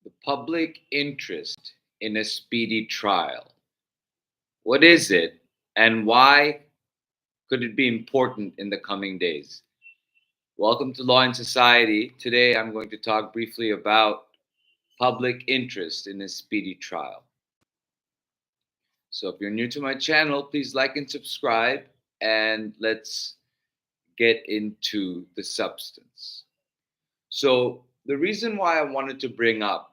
The public interest in a speedy trial. What is it, and why could it be important in the coming days? Welcome to Law and Society. Today I'm going to talk briefly about public interest in a speedy trial. So if you're new to my channel, please like and subscribe, and let's get into the substance. So the reason why I wanted to bring up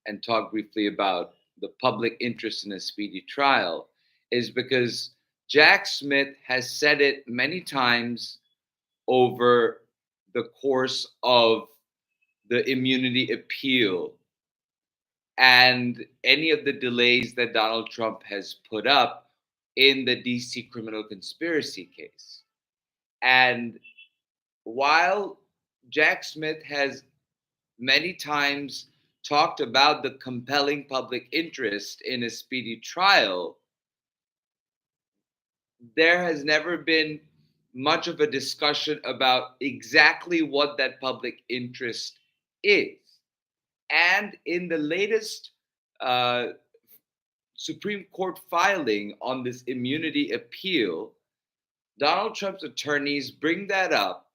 and talk briefly about the public interest in a speedy trial is because Jack Smith has said it many times over the course of the immunity appeal and any of the delays that Donald Trump has put up in the DC criminal conspiracy case. And while Jack Smith has many times talked about the compelling public interest in a speedy trial, there has never been much of a discussion about exactly what that public interest is. And in the latest uh, Supreme Court filing on this immunity appeal, Donald Trump's attorneys bring that up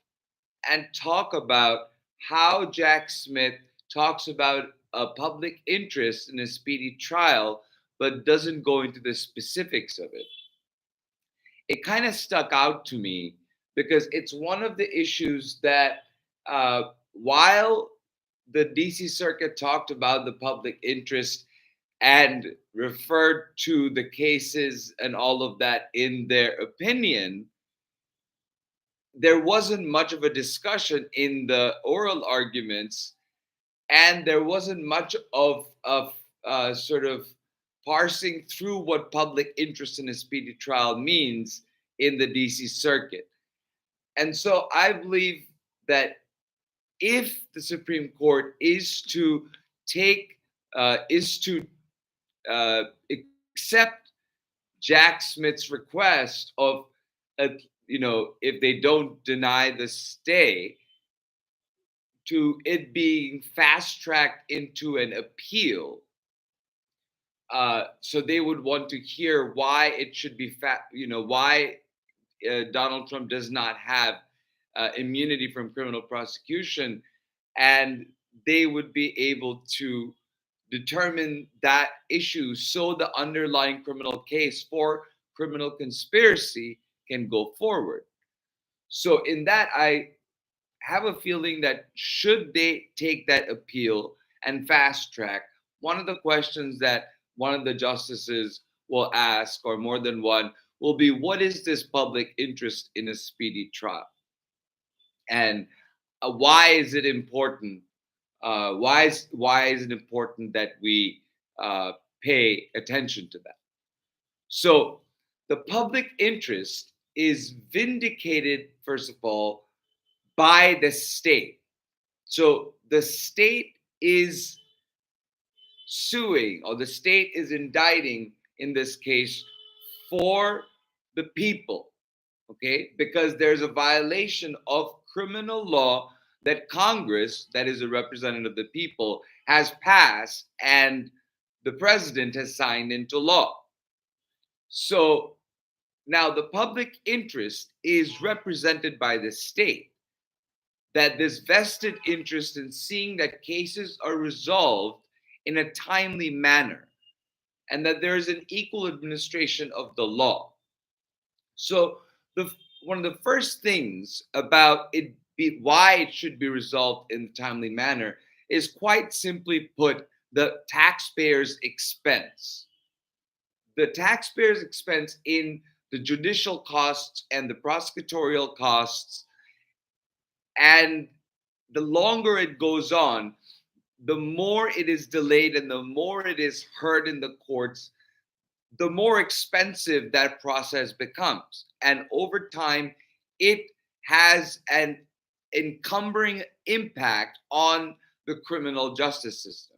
and talk about how Jack Smith talks about a public interest in a speedy trial, but doesn't go into the specifics of it. It kind of stuck out to me because it's one of the issues that, while the DC Circuit talked about the public interest and referred to the cases and all of that in their opinion, there wasn't much of a discussion in the oral arguments, and there wasn't much of sort of parsing through what public interest in a speedy trial means in the DC Circuit. And so I believe that if the Supreme Court is to take, is to accept Jack Smith's request of, if they don't deny the stay, to it being fast tracked into an appeal. So they would want to hear why it should be why Donald Trump does not have immunity from criminal prosecution, and they would be able to determine that issue so the underlying criminal case for criminal conspiracy can go forward. So in that, I have a feeling that should they take that appeal and fast track, one of the questions that one of the justices will ask, or more than one, will be, what is this public interest in a speedy trial? And why is it important? Why is it important that we pay attention to that? So the public interest is vindicated, first of all, by the state. So the state is suing, or the state is indicting in this case, for the people, okay? Because there's a violation of criminal law that Congress, that is a representative of the people, has passed and the president has signed into law. So now the public interest is represented by the state, that this vested interest in seeing that cases are resolved in a timely manner and that there is an equal administration of the law. So one of the first things about why it should be resolved in a timely manner is, quite simply put, the taxpayer's expense. The taxpayer's expense in the judicial costs and the prosecutorial costs. And the longer it goes on, the more it is delayed and the more it is heard in the courts, the more expensive that process becomes. And over time, it has an encumbering impact on the criminal justice system.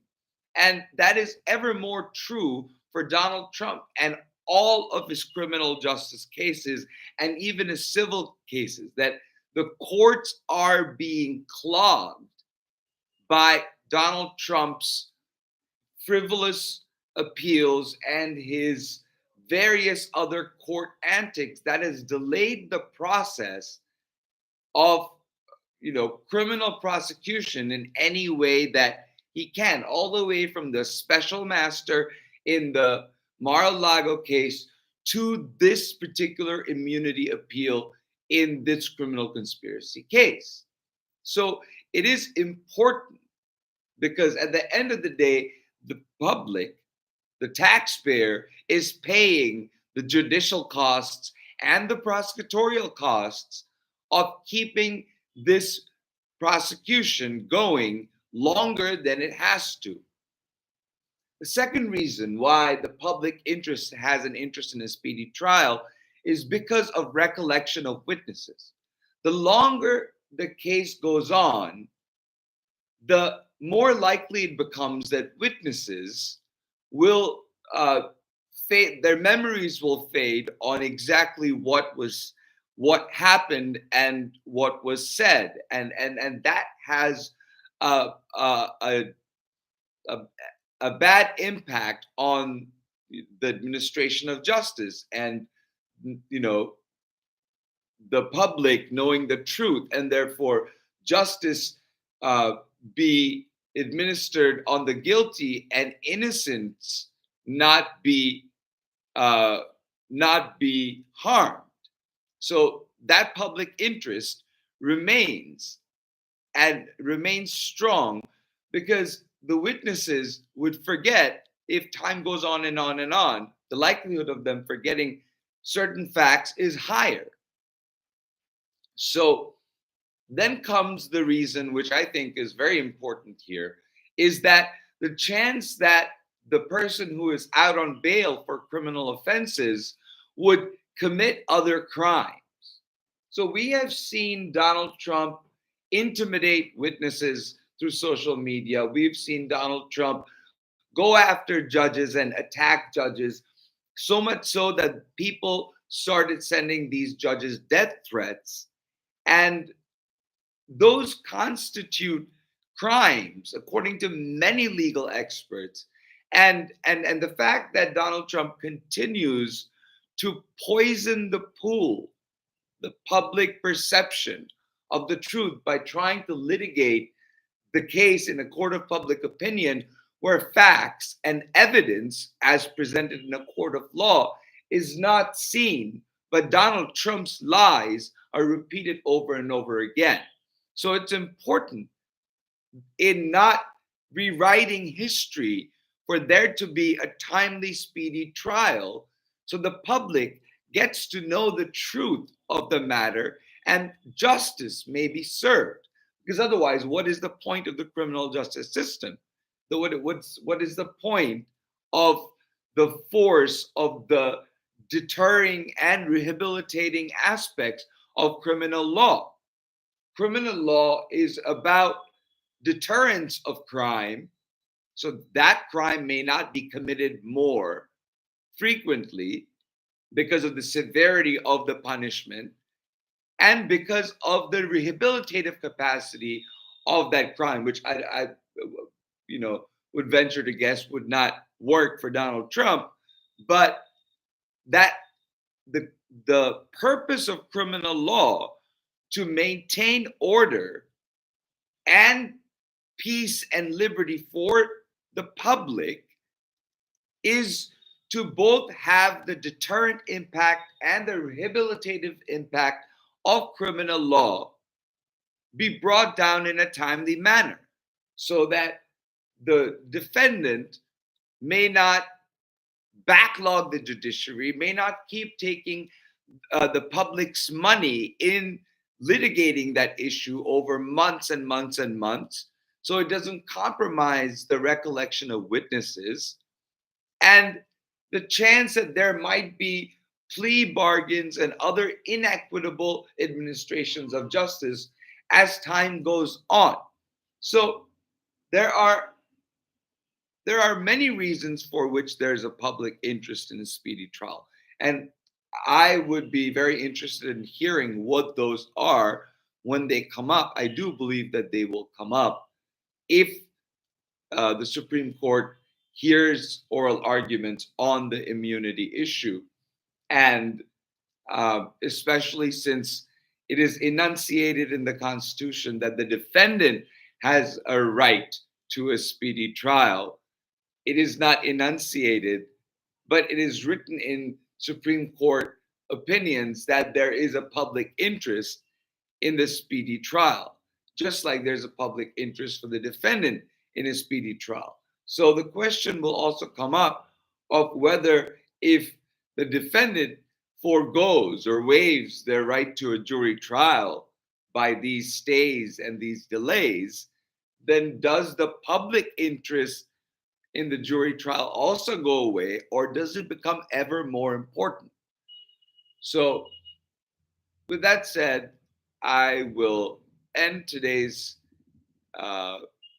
And that is ever more true for Donald Trump and all of his criminal justice cases and even his civil cases, that the courts are being clogged by Donald Trump's frivolous appeals and his various other court antics that has delayed the process of criminal prosecution in any way that he can, all the way from the special master in the Mar-a-Lago case to this particular immunity appeal in this criminal conspiracy case. So it is important because at the end of the day, the public, the taxpayer, is paying the judicial costs and the prosecutorial costs of keeping this prosecution going longer than it has to. The second reason why the public interest has an interest in a speedy trial is because of recollection of witnesses. The longer the case goes on, the more likely it becomes that witnesses will fade, their memories will fade on exactly what happened and what was said, and that has a, a, a, a a bad impact on the administration of justice and you know the public knowing the truth, and therefore justice uh, be administered on the guilty and innocents not be uh, not be harmed. So that public interest remains and remains strong because the witnesses would forget if time goes on and on and on. The likelihood of them forgetting certain facts is higher. So then comes the reason, which I think is very important here, is that the chance that the person who is out on bail for criminal offenses would commit other crimes. So we have seen Donald Trump intimidate witnesses through social media. We've seen Donald Trump go after judges and attack judges, so much so that people started sending these judges death threats. And those constitute crimes, according to many legal experts. And the fact that Donald Trump continues to poison the pool, the public perception of the truth by trying to litigate the case in a court of public opinion where facts and evidence as presented in a court of law is not seen, but Donald Trump's lies are repeated over and over again. So it's important in not rewriting history for there to be a timely, speedy trial so the public gets to know the truth of the matter and justice may be served. Because otherwise, what is the point of the criminal justice system? What is the point of the force of the deterring and rehabilitating aspects of criminal law? Criminal law is about deterrence of crime, so that crime may not be committed more frequently because of the severity of the punishment and because of the rehabilitative capacity of that crime, which I would venture to guess would not work for Donald Trump, but that the purpose of criminal law to maintain order and peace and liberty for the public is to both have the deterrent impact and the rehabilitative impact of criminal law be brought down in a timely manner so that the defendant may not backlog the judiciary, may not keep taking the public's money in litigating that issue over months and months and months, so it doesn't compromise the recollection of witnesses and the chance that there might be plea bargains and other inequitable administrations of justice as time goes on. So there are there are many reasons for which there's a public interest in a speedy trial. And I would be very interested in hearing what those are when they come up. I do believe that they will come up if the Supreme Court hears oral arguments on the immunity issue. And especially since it is enunciated in the Constitution that the defendant has a right to a speedy trial, it is not enunciated, but it is written in Supreme Court opinions that there is a public interest in the speedy trial, just like there's a public interest for the defendant in a speedy trial. So the question will also come up of whether, if the defendant foregoes or waives their right to a jury trial by these stays and these delays, then does the public interest in the jury trial also go away, or does it become ever more important? So, with that said, I will end today's uh,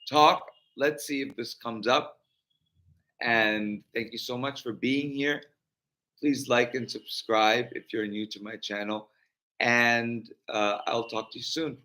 talk. Let's see if this comes up. And thank you so much for being here. Please like and subscribe if you're new to my channel. And I'll talk to you soon.